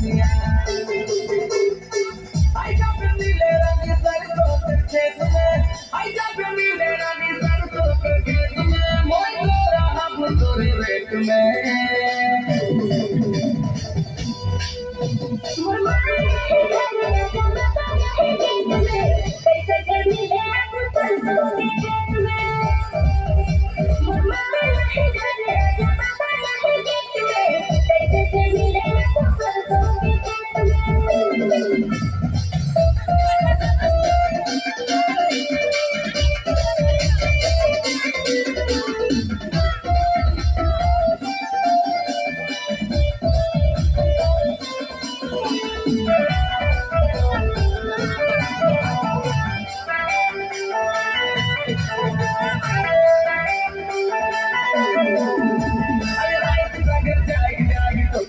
आई जब नीले रंग सरसों के खेत में, आई जब नीले रंग सरसों के खेत में, मोर तोरा हम तोरे रेत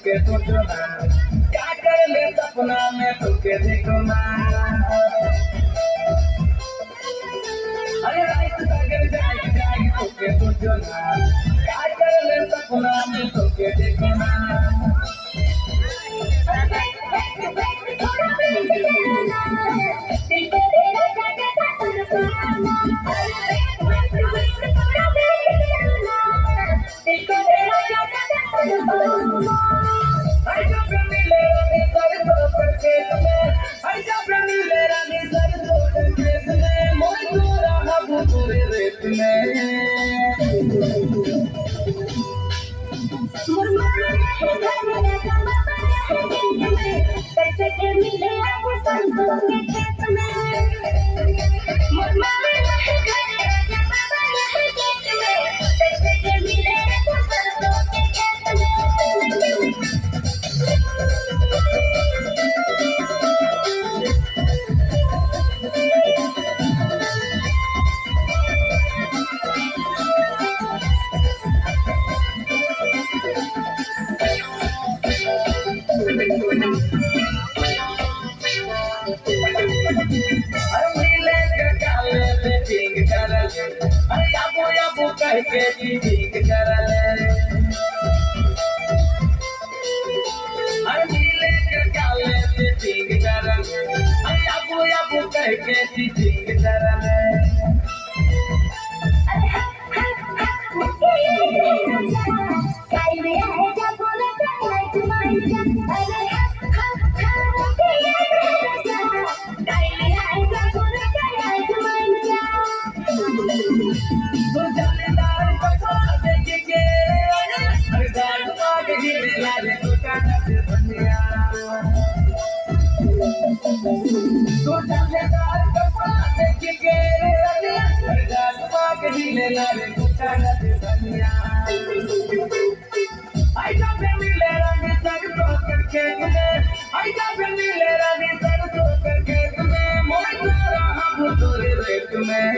के सोचो ना, क्या कर ले सपना में तुके देखो ना। अरे रात जागर जाग जाग तुके सोचो ना, क्या कर ले सपना में तुके देखो ना। आई जब नीले रंग सरसों के खेत में, आई जब नीले रंग सरसों के खेत में, मोर तोरा हम तोरे रेत कह के ठीक करले, नीले के काले से ठीक करले, अबू अबू कह के ठीक करले। आई जब नीले रंग सरसों के खेत में, आई जब नीले रंग सरसों के खेत में, मोर तोरा हम तोरे रेत में।